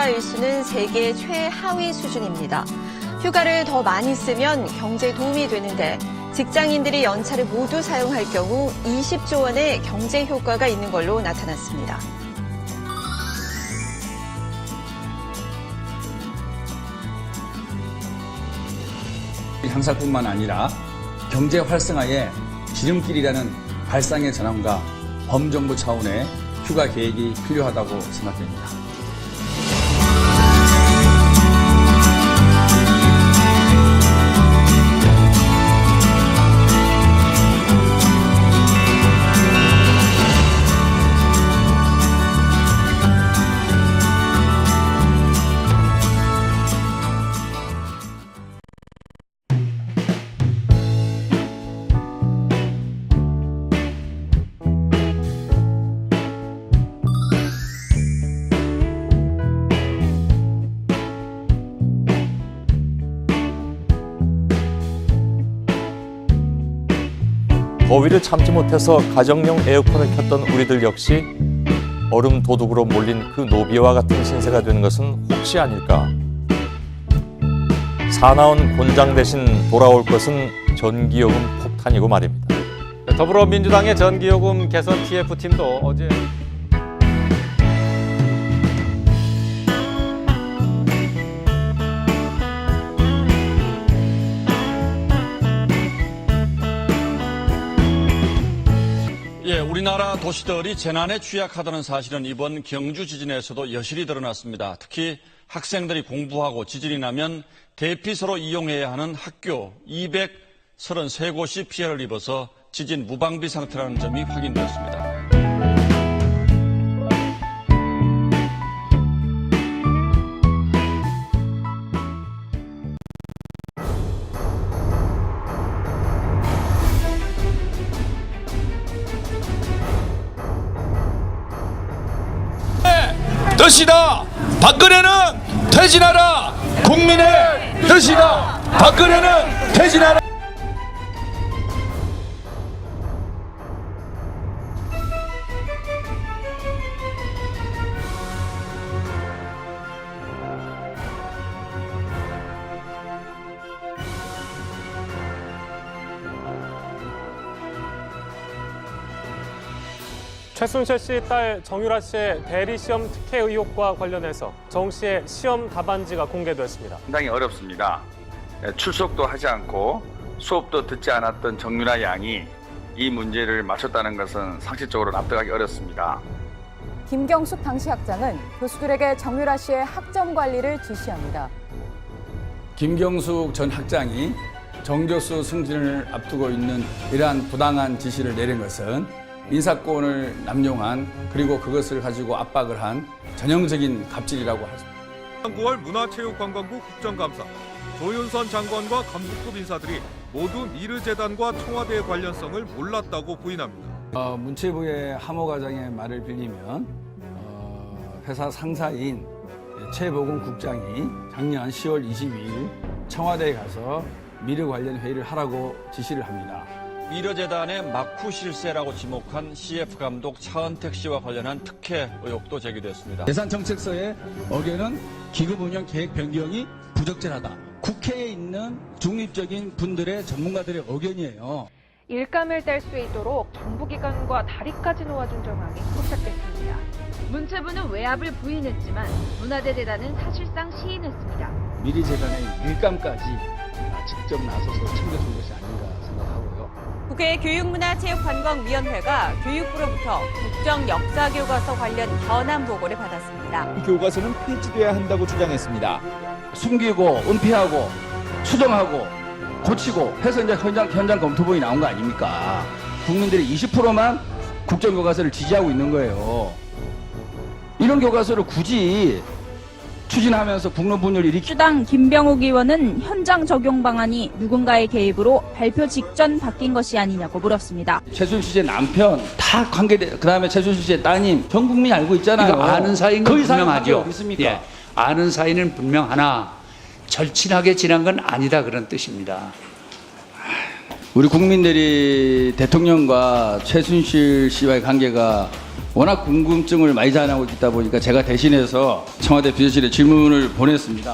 휴가 일수는 세계 최하위 수준입니다. 휴가를 더 많이 쓰면 경제에 도움이 되는데 직장인들이 연차를 모두 사용할 경우 20조 원의 경제 효과가 있는 걸로 나타났습니다. 향상뿐만 아니라 경제 활성화에 지름길이라는 발상의 전환과 범정부 차원의 휴가 계획이 필요하다고 생각됩니다. 더위를 참지 못해서 가정용 에어컨을 켰던 우리들 역시 얼음 도둑으로 몰린 그 노비와 같은 신세가 되는 것은 혹시 아닐까? 사나운 곤장 대신 돌아올 것은 전기요금 폭탄이고 말입니다. 더불어민주당의 전기요금 개선 TF팀도 어제 우리나라 도시들이 재난에 취약하다는 사실은 이번 경주 지진에서도 여실히 드러났습니다. 특히 학생들이 공부하고 지진이 나면 대피소로 이용해야 하는 학교 233곳이 피해를 입어서 지진 무방비 상태라는 점이 확인되었습니다. 뜻이다. 박근혜는 퇴진하라. 국민의 뜻이다. 박근혜는 퇴진하라. 최순실 씨 딸 정유라 씨의 대리시험 특혜 의혹과 관련해서 정 씨의 시험 답안지가 공개됐습니다. 상당히 어렵습니다. 출석도 하지 않고 수업도 듣지 않았던 정유라 양이 이 문제를 맞췄다는 것은 상식적으로 납득하기 어렵습니다. 김경숙 당시 학장은 교수들에게 정유라 씨의 학점 관리를 지시합니다. 김경숙 전 학장이 정 교수 승진을 앞두고 있는 이러한 부당한 지시를 내린 것은 인사권을 남용한 그리고 그것을 가지고 압박을 한 전형적인 갑질이라고 할 수 있습니다. 9월 문화체육관광부 국정감사, 조윤선 장관과 간부급 인사들이 모두 미르재단과 청와대의 관련성을 몰랐다고 부인합니다. 문체부의 하모 과장의 말을 빌리면 회사 상사인 최보근 국장이 작년 10월 22일 청와대에 가서 미르 관련 회의를 하라고 지시를 합니다. 미르재단의 막후 실세라고 지목한 CF 감독 차은택 씨와 관련한 특혜 의혹도 제기됐습니다. 예산정책서에 어겨는 기금운영 계획 변경이 부적절하다. 국회에 있는 중립적인 분들의 전문가들의 의견이에요. 일감을 뗄 수 있도록 정부기관과 다리까지 놓아준 정황이 포착됐습니다. 문체부는 외압을 부인했지만 문화재재단은 사실상 시인했습니다. 미르재단의 일감까지 직접 나서서 챙겨준 것이 아닌가 생각하고요. 국회 교육문화체육관광위원회가 교육부로부터 국정역사교과서 관련 현안 보고를 받았습니다. 이 교과서는 폐지돼야 한다고 주장했습니다. 숨기고 은폐하고 수정하고 고치고 해서 이제 현장 검토본이 나온 거 아닙니까? 국민들이 20%만 국정교과서를 지지하고 있는 거예요. 이런 교과서를 굳이 추진하면서 국론분열을 일으키고 수당 김병욱 의원은 현장 적용 방안이 누군가의 개입으로 발표 직전 바뀐 것이 아니냐고 물었습니다. 최순실 씨의 남편 다 관계돼. 그다음에 최순실 씨의 따님 전 국민이 알고 있잖아요. 그러니까 아는 사이인 건 분명하죠. 예, 아는 사이는 분명하나 절친하게 지난 건 아니다 그런 뜻입니다. 우리 국민들이 대통령과 최순실 씨와의 관계가 워낙 궁금증을 많이 자아나고 있다 보니까 제가 대신해서 청와대 비서실에 질문을 보냈습니다.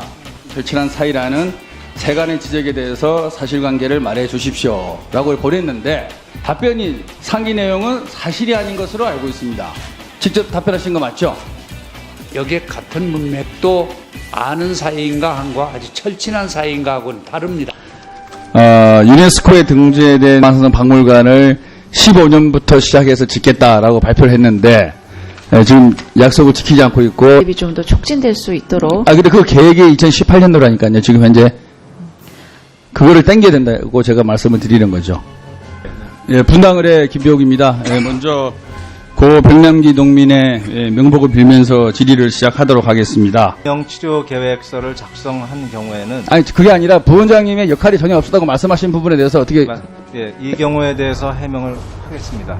절친한 사이라는 세간의 지적에 대해서 사실관계를 말해 주십시오 라고 보냈는데 답변이 상기 내용은 사실이 아닌 것으로 알고 있습니다. 직접 답변하신 거 맞죠? 여기에 같은 문맥도 아는 사이인가 한과 아주 철친한 사이인가 하고는 다릅니다. 유네스코에 등재된 만성 박물관을 15년부터 시작해서 짓겠다라고 발표를 했는데 지금 약속을 지키지 않고 있고 이 좀 더 촉진될 수 있도록. 근데 그 계획이 2018년도라니까요. 지금 현재 그거를 땡겨야 된다고 제가 말씀을 드리는 거죠. 예, 분당을의 김병욱입니다. 예, 먼저 고 백남기 농민의 명복을 빌면서 질의를 시작하도록 하겠습니다. 치료 계획서를 작성한 경우에는 아니 그게 아니라 부원장님의 역할이 전혀 없었다고 말씀하신 부분에 대해서 어떻게 이 경우에 대해서 해명을 하겠습니다.